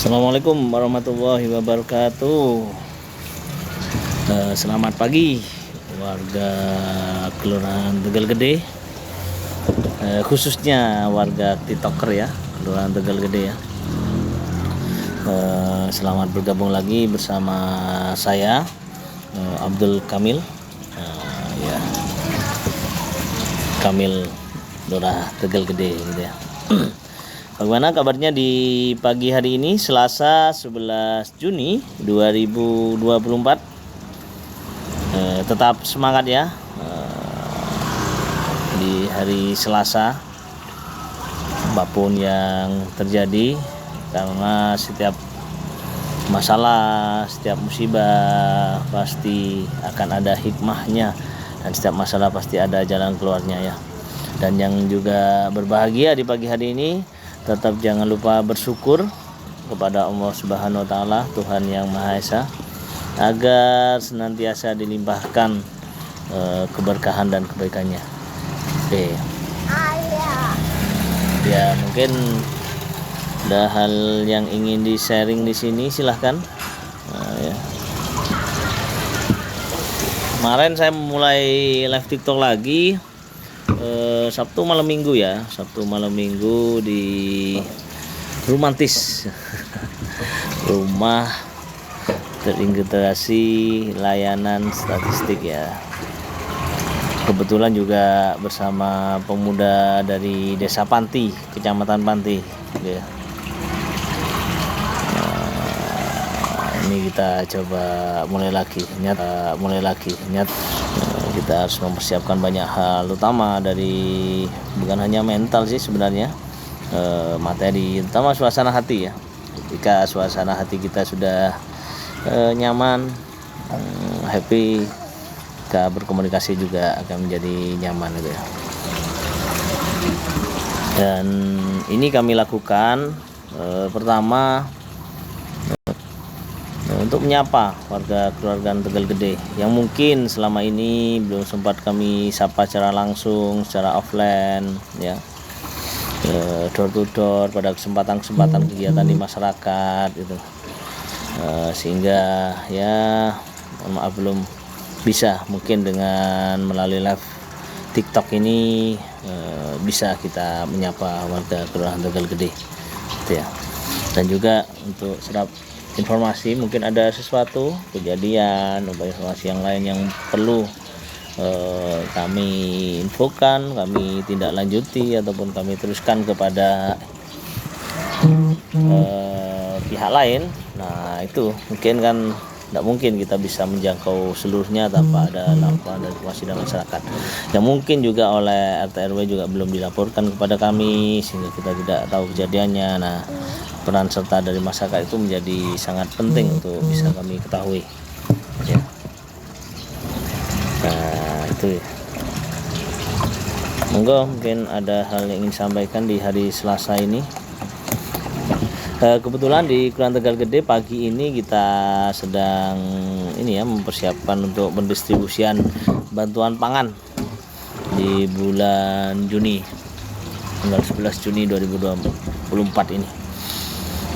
Assalamualaikum warahmatullahi wabarakatuh. Selamat pagi warga Kelurahan Tegal Gede, khususnya warga TikToker ya, Kelurahan Tegal Gede ya. Selamat bergabung lagi bersama saya Abdul Kamil, ya, Kamil Lurah Tegal Gede gitu ya. Bagaimana kabarnya di pagi hari ini, Selasa 11 Juni 2024? Tetap semangat ya di hari Selasa, apapun yang terjadi, karena setiap masalah, setiap musibah pasti akan ada hikmahnya, dan setiap masalah pasti ada jalan keluarnya ya. Dan yang juga berbahagia di pagi hari ini, tetap jangan lupa bersyukur kepada Allah Subhanahu wa taala, Tuhan yang Maha Esa, agar senantiasa dilimpahkan keberkahan dan kebaikannya. Oke. Ya, mungkin ada hal yang ingin di-sharing di sini, silahkan. Ya. Kemarin saya mulai live TikTok lagi. Sabtu malam minggu ya, Sabtu malam minggu di Romantis rumah terintegrasi layanan statistik ya. Kebetulan juga bersama pemuda dari Desa Panti, Kecamatan Panti gitu ya. Ini kita coba mulai lagi kita harus mempersiapkan banyak hal, utama dari bukan hanya mental sih sebenarnya, materi, utama suasana hati ya. Ketika suasana hati kita sudah nyaman, happy, kita berkomunikasi juga akan menjadi nyaman gitu ya. Dan ini kami lakukan pertama untuk menyapa warga keluarga Tegal Gede yang mungkin selama ini belum sempat kami sapa secara langsung, secara offline ya, door to door pada kesempatan kegiatan di masyarakat gitu, sehingga ya maaf belum bisa, mungkin dengan melalui live TikTok ini bisa kita menyapa warga Kelurahan Tegal Gede gitu ya. Dan juga untuk serap informasi, mungkin ada sesuatu kejadian atau informasi yang lain yang perlu kami infokan, kami tindak lanjuti ataupun kami teruskan kepada pihak lain. Nah itu mungkin kan tidak mungkin kita bisa menjangkau seluruhnya tanpa ada laporan dari informasi dari masyarakat, yang mungkin juga oleh RT RW juga belum dilaporkan kepada kami sehingga kita tidak tahu kejadiannya. Nah, peran serta dari masyarakat itu menjadi sangat penting untuk bisa kami ketahui ya. Nah itu ya. Monggo, mungkin ada hal yang ingin disampaikan di hari Selasa ini. Kebetulan di Kelurahan Tegal Gede pagi ini kita sedang ini ya, mempersiapkan untuk pendistribusian bantuan pangan di bulan Juni, tanggal 11 Juni 2024 ini.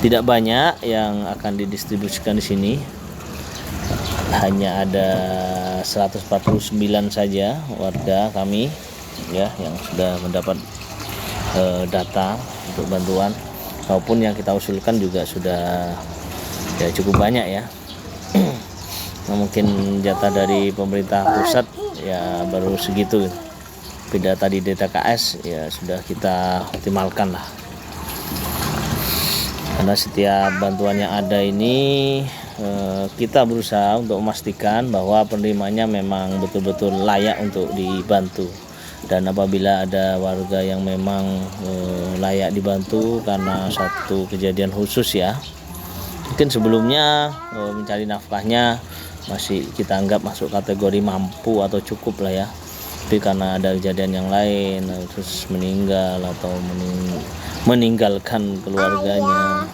Tidak banyak yang akan didistribusikan di sini, hanya ada 149 saja warga kami ya yang sudah mendapat data untuk bantuan, maupun yang kita usulkan juga sudah ya cukup banyak ya. Nah, mungkin jatah dari pemerintah pusat ya baru segitu, tapi data di DTKS ya sudah kita optimalkan lah. Karena setiap bantuan yang ada ini kita berusaha untuk memastikan bahwa penerimanya memang betul-betul layak untuk dibantu. Dan apabila ada warga yang memang layak dibantu karena satu kejadian khusus ya, mungkin sebelumnya mencari nafkahnya masih kita anggap masuk kategori mampu atau cukup lah ya, tapi karena ada kejadian yang lain, terus meninggal atau meninggalkan keluarganya,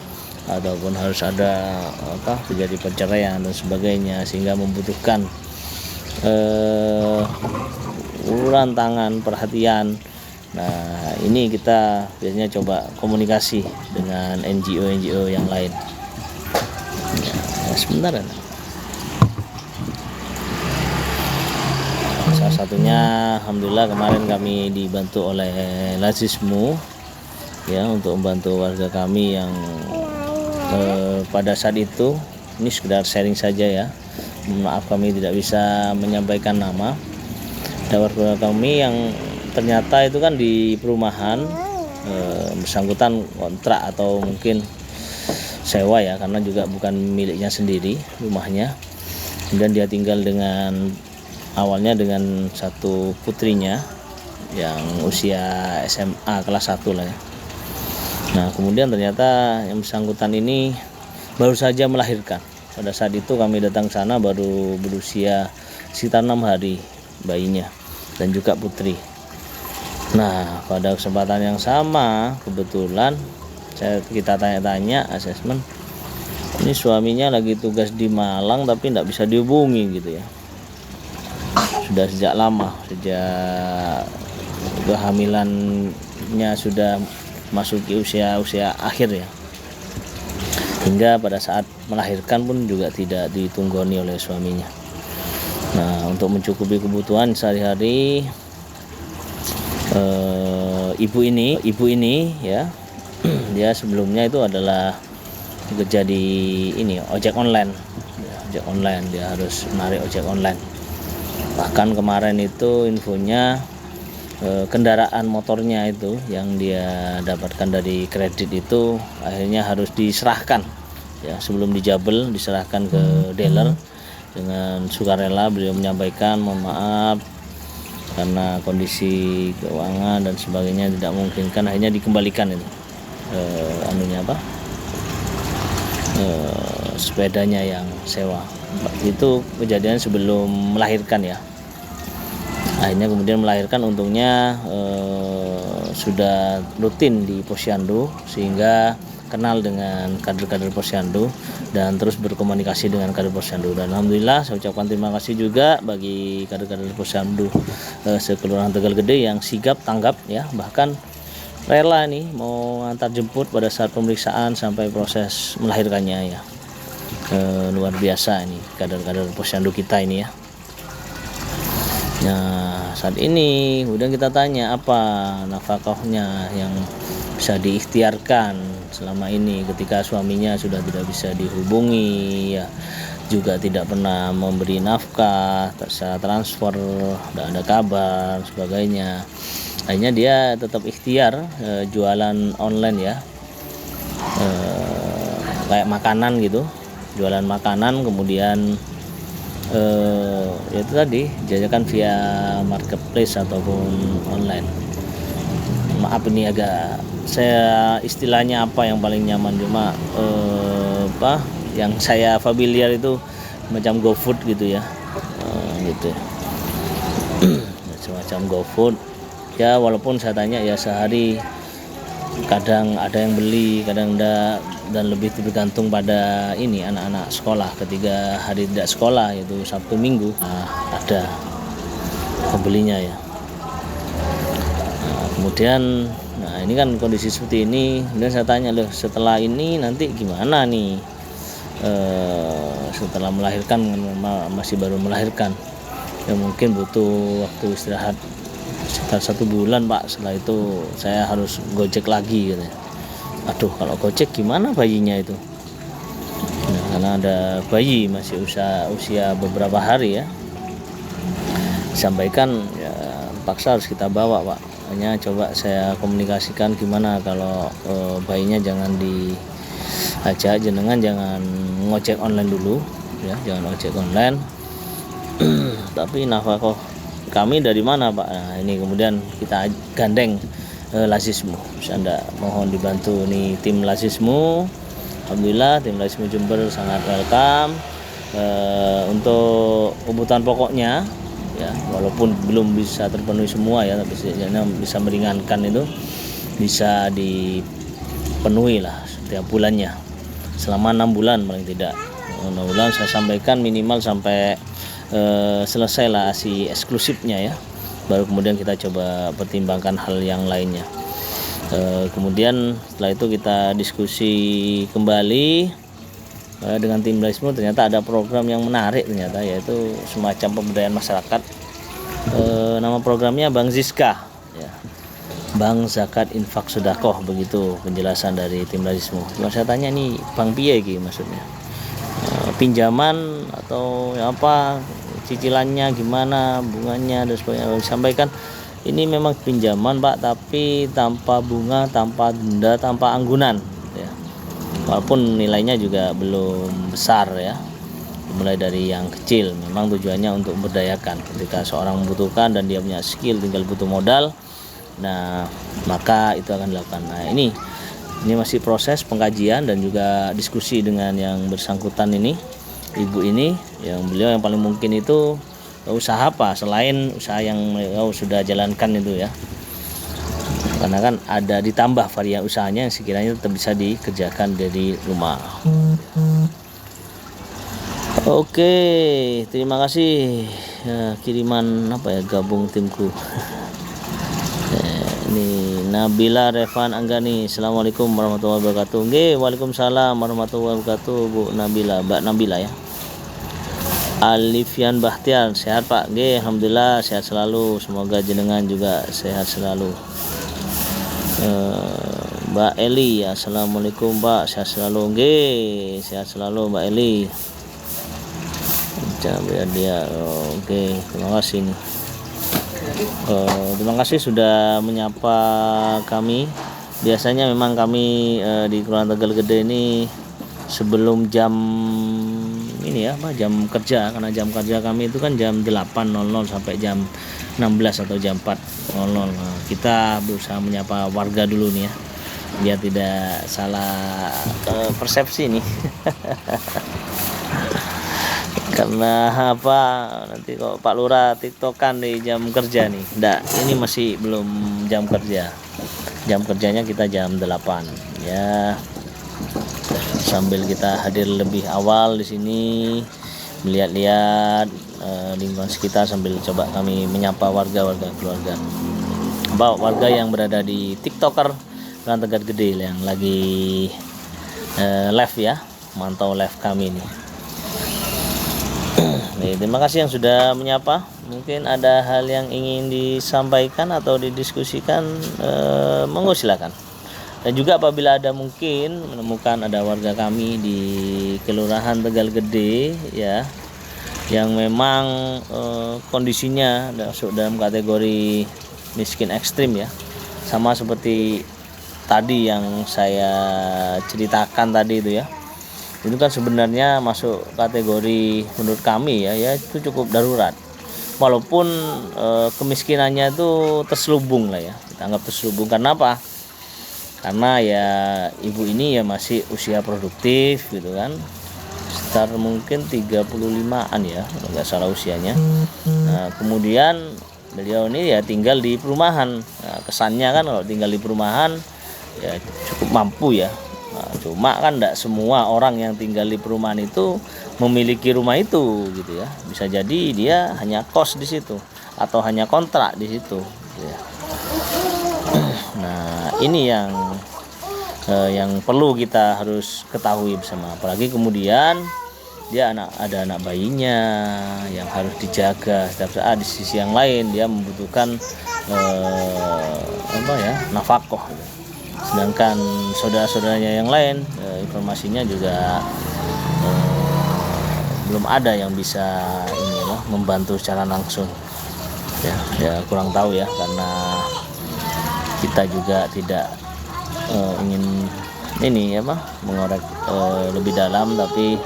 ataupun harus ada terjadi perceraian dan sebagainya, sehingga membutuhkan uluran tangan, perhatian. Nah ini kita biasanya coba komunikasi dengan NGO yang lain sebentar ya. Salah satunya alhamdulillah kemarin kami dibantu oleh Lazismu ya, untuk membantu warga kami yang pada saat itu, ini sekedar sharing saja ya, maaf kami tidak bisa menyampaikan nama. Ada warga kami yang ternyata itu kan di perumahan, bersangkutan kontrak atau mungkin sewa ya, karena juga bukan miliknya sendiri rumahnya. Kemudian dia tinggal dengan awalnya dengan satu putrinya yang usia SMA kelas 1 lah ya. Nah kemudian ternyata yang bersangkutan ini baru saja melahirkan. Pada saat itu kami datang ke sana baru berusia sekitar 6 hari bayinya dan juga putri. Nah pada kesempatan yang sama kebetulan kita tanya-tanya asesmen, ini suaminya lagi tugas di Malang tapi tidak bisa dihubungi gitu ya. Sudah sejak lama, sejak kehamilannya sudah masuki usia akhir ya, hingga pada saat melahirkan pun juga tidak ditunggoni oleh suaminya. Nah untuk mencukupi kebutuhan sehari-hari ibu ini ya, dia sebelumnya itu adalah bekerja di ini ojek online ya, ojek online, dia harus menarik ojek online. Bahkan kemarin itu infonya kendaraan motornya itu yang dia dapatkan dari kredit itu akhirnya harus diserahkan ya, sebelum dijabel diserahkan ke dealer. Dengan sukarela beliau menyampaikan mohon maaf karena kondisi keuangan dan sebagainya tidak memungkinkan, akhirnya dikembalikan itu sepedanya yang sewa. Itu kejadian sebelum melahirkan ya. Akhirnya kemudian melahirkan, untungnya sudah rutin di Posyandu sehingga kenal dengan kader-kader Posyandu dan terus berkomunikasi dengan kader Posyandu. Dan alhamdulillah saya ucapkan terima kasih juga bagi kader-kader Posyandu sekelurahan Tegal Gede yang sigap tanggap ya, bahkan rela nih mau antar jemput pada saat pemeriksaan sampai proses melahirkannya ya. Luar biasa ini kader-kader Posyandu kita ini ya. Nah saat ini kemudian kita tanya apa nafkahnya yang bisa diikhtiarkan selama ini ketika suaminya sudah tidak bisa dihubungi ya, juga tidak pernah memberi nafkah, terserah transfer, tidak ada kabar sebagainya. Akhirnya dia tetap ikhtiar jualan online ya, kayak makanan gitu, jualan makanan, kemudian itu tadi jajakan via marketplace ataupun online. Maaf ini agak saya istilahnya apa yang paling nyaman, cuma yang saya familiar itu macam GoFood gitu ya, gitu semacam GoFood ya, walaupun saya tanya ya sehari kadang ada yang beli kadang enggak, dan lebih tergantung pada ini anak-anak sekolah. Ketika hari tidak sekolah yaitu Sabtu Minggu ada pembelinya ya. Kemudian ini kan kondisi seperti ini, kemudian saya tanya loh setelah ini nanti gimana nih, setelah melahirkan, masih baru melahirkan ya, mungkin butuh waktu istirahat sekitar 1 bulan Pak, setelah itu saya harus gojek lagi gitu. Aduh kalau gojek gimana bayinya itu, nah, karena ada bayi masih usia beberapa hari ya, disampaikan ya paksa harus kita bawa Pak. Hanya coba saya komunikasikan gimana kalau bayinya jangan diajak, jenengan jangan ngojek online dulu ya, jangan ojek online. Tapi nafkah kami dari mana Pak? Nah ini kemudian kita gandeng Lazismu. Anda mohon dibantu nih tim Lazismu. Alhamdulillah tim Lazismu Jember sangat welcome untuk kebutuhan pokoknya ya, walaupun belum bisa terpenuhi semua ya, tapi setidaknya bisa meringankan, itu bisa dipenuhi lah setiap bulannya selama 6 bulan paling tidak. 6 bulan saya sampaikan minimal sampai selesai lah si eksklusifnya ya, baru kemudian kita coba pertimbangkan hal yang lainnya. Kemudian setelah itu kita diskusi kembali dengan tim Balismo ternyata ada program yang menarik ternyata, yaitu semacam pemberdayaan masyarakat. Nama programnya Bank Ziska ya. Bank Zakat Infak Sedekah, begitu penjelasan dari tim Balismo. Saya tanya nih, Bang piye iki maksudnya? Pinjaman atau apa, cicilannya gimana, bunganya dan sebagainya. Disampaikan ini memang pinjaman Pak, tapi tanpa bunga, tanpa denda, tanpa anggunan ya. Walaupun nilainya juga belum besar ya, mulai dari yang kecil. Memang tujuannya untuk memberdayakan ketika seorang membutuhkan dan dia punya skill, tinggal butuh modal, nah maka itu akan dilakukan. Nah ini masih proses pengkajian dan juga diskusi dengan yang bersangkutan ini, ibu ini, yang beliau yang paling mungkin itu usaha apa selain usaha yang sudah jalankan itu ya, karena kan ada ditambah varian usahanya yang sekiranya tetap bisa dikerjakan dari rumah. Oke, terima kasih ya, kiriman apa ya, gabung timku. Ini Nabila Revan Anggani, Assalamualaikum warahmatullahi wabarakatuh. Waalaikumsalam warahmatullahi wabarakatuh, Bu Nabila, Mbak Nabila ya. Alifian Bahtiar, sehat Pak? Alhamdulillah sehat selalu, semoga jenengan juga sehat selalu. Mbak Eli, Assalamualaikum Pak, sehat selalu. Sehat selalu Mbak Eli. Biar dia. Oke, terima kasih nih. Terima kasih sudah menyapa kami. Biasanya memang kami di Kelurahan Tegal Gede ini sebelum jam ini ya, jam kerja, karena jam kerja kami itu kan jam 8.00 sampai jam 16 atau jam 4.00. Nah, kita berusaha menyapa warga dulu nih ya, biar tidak salah persepsi nih. Karena apa, nanti kok Pak Lurah tiktokan di jam kerja nih. Enggak, ini masih belum jam kerja. Jam kerjanya kita jam 8 ya. Sambil kita hadir lebih awal di sini, melihat-lihat lingkungan sekitar, sambil coba kami menyapa warga-warga keluarga, warga yang berada di TikToker Kelurahan Tegal Gede yang lagi live ya, mantau live kami nih. Terima kasih yang sudah menyapa. Mungkin ada hal yang ingin disampaikan atau didiskusikan, monggo silakan. Dan juga apabila ada mungkin menemukan ada warga kami di Kelurahan Tegal Gede ya, yang memang kondisinya masuk dalam kategori miskin ekstrim ya, sama seperti tadi yang saya ceritakan tadi itu ya. Itu kan sebenarnya masuk kategori menurut kami ya itu cukup darurat. Walaupun kemiskinannya itu terselubung lah ya, kita anggap terselubung. Karena apa? Karena ya ibu ini ya masih usia produktif gitu kan, sekitar mungkin 35-an ya kalau nggak salah usianya. Nah kemudian beliau ini ya tinggal di perumahan. Nah, kesannya kan kalau tinggal di perumahan ya cukup mampu ya. Nah, cuma kan tidak semua orang yang tinggal di perumahan itu memiliki rumah itu gitu ya. Bisa jadi dia hanya kos di situ atau hanya kontrak di situ gitu ya. Nah ini yang perlu kita harus ketahui bersama. Apalagi kemudian dia ada anak bayinya yang harus dijaga setiap saat. Di sisi yang lain dia membutuhkan nafkah gitu. Sedangkan saudara-saudaranya yang lain informasinya juga belum ada yang bisa membantu secara langsung ya kurang tahu ya, karena kita juga tidak ingin mengorek lebih dalam, tapi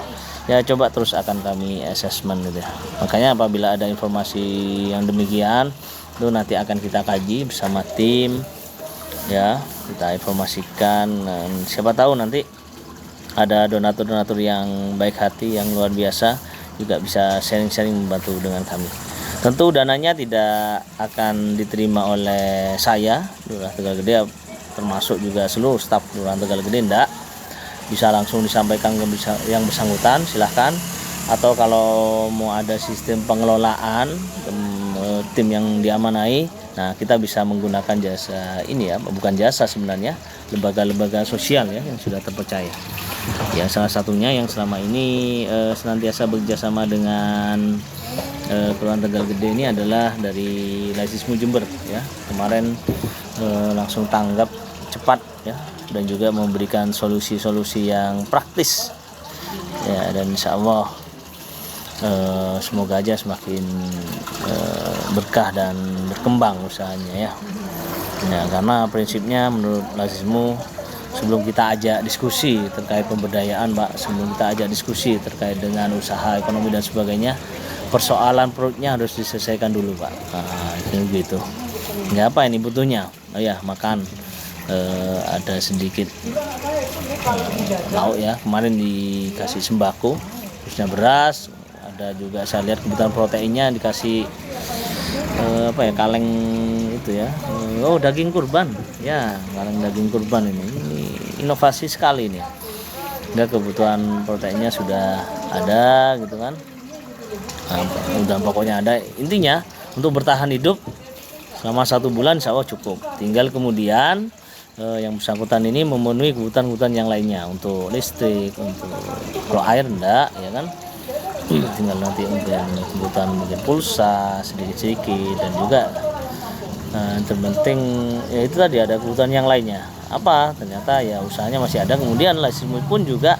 ya coba terus akan kami assessment gitu ya. Makanya apabila ada informasi yang demikian itu nanti akan kita kaji bersama tim ya, kita informasikan. Siapa tahu nanti ada donatur-donatur yang baik hati, yang luar biasa, juga bisa sharing-sharing membantu dengan kami. Tentu dananya tidak akan diterima oleh saya Lurah Tegal Gede, termasuk juga seluruh staf Kelurahan Tegal Gede, enggak. Bisa langsung disampaikan ke yang bersangkutan, silahkan. Atau kalau mau ada sistem pengelolaan tim yang diamanai, nah kita bisa menggunakan jasa ini ya, bukan jasa sebenarnya, lembaga-lembaga sosial ya yang sudah terpercaya. Ya, salah satunya yang selama ini senantiasa bekerjasama dengan Kelurahan Tegal Gede ini adalah dari Lazismu Jember ya. Kemarin langsung tanggap cepat ya, dan juga memberikan solusi-solusi yang praktis ya, dan insya Allah semoga aja semakin berkah dan berkembang usahanya ya. Ya, karena prinsipnya menurut Lazismu, sebelum kita ajak diskusi terkait pemberdayaan Pak, sebelum kita ajak diskusi terkait dengan usaha ekonomi dan sebagainya, persoalan perutnya harus diselesaikan dulu Pak. Nah, itu gitu. Ya, apa ini butuhnya? Oh ya, makan. Ada sedikit lauk ya, kemarin dikasih sembako, khususnya beras. Ada juga saya lihat kebutuhan proteinnya dikasih kaleng itu ya. Oh, daging kurban ya, kaleng daging kurban ini inovasi sekali ini. Enggak, kebutuhan proteinnya sudah ada gitu kan. Udah pokoknya ada. Intinya untuk bertahan hidup selama 1 bulan insya Allah cukup. Tinggal kemudian yang bersangkutan ini memenuhi kebutuhan-kebutuhan yang lainnya, untuk listrik, untuk kalau air enggak ya kan. Tinggal nanti kebutuhan mungkin pulsa sedikit-sedikit, dan juga terpenting ya itu tadi, ada kebutuhan yang lainnya. Apa ternyata ya usahanya masih ada. Kemudian Lazismu pun juga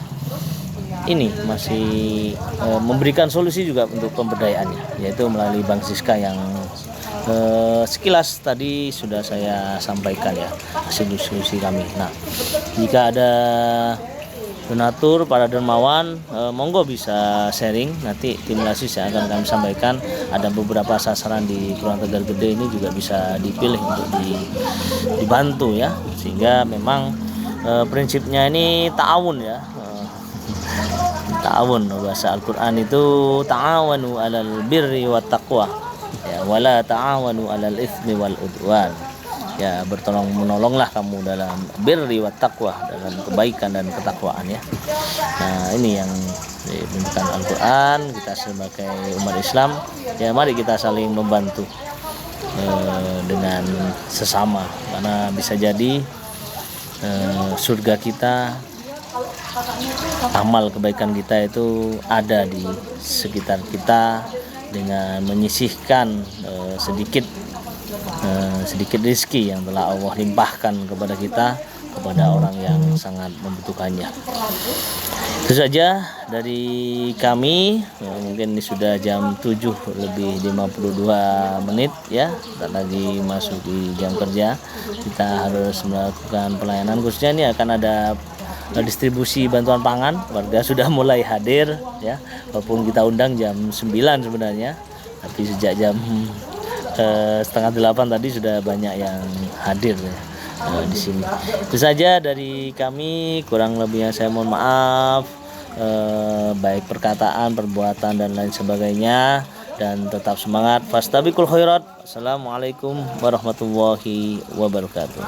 ini masih memberikan solusi juga untuk pemberdayaannya, yaitu melalui Bank Siska yang sekilas tadi sudah saya sampaikan ya, hasil diskusi kami. Nah, jika ada donatur, para dermawan, monggo bisa sharing, nanti tim Lazis yang akan kami sampaikan. Ada beberapa sasaran di Kelurahan Tegal Gede ini juga bisa dipilih untuk dibantu ya, sehingga memang prinsipnya ini ta'awun ya. Ta'awun, bahasa Al-Quran itu ta'awanu alal birri wat taqwa ya, wala ta'awanu alal itsmi wal udwan ya, bertolong menolonglah kamu dalam birri wat taqwa, dalam kebaikan dan ketakwaan ya. Nah, ini yang dibentukkan Al-Quran. Kita sebagai umat Islam ya, mari kita saling membantu dengan sesama, karena bisa jadi surga kita, amal kebaikan kita itu ada di sekitar kita, dengan menyisihkan sedikit rezeki yang telah Allah limpahkan kepada kita, kepada orang yang sangat membutuhkannya. Itu saja dari kami. Mungkin ini sudah jam 7:52 ya, tak lagi masuk di jam kerja. Kita harus melakukan pelayanan, khususnya ini akan ada distribusi bantuan pangan. Warga sudah mulai hadir ya, walaupun kita undang jam 9 sebenarnya, tapi sejak jam 7:30 tadi sudah banyak yang hadir ya, di sini. Itu saja dari kami, kurang lebihnya saya mohon maaf, baik perkataan, perbuatan dan lain sebagainya, dan tetap semangat. Fastabiqul khairat. Assalamualaikum warahmatullahi wabarakatuh.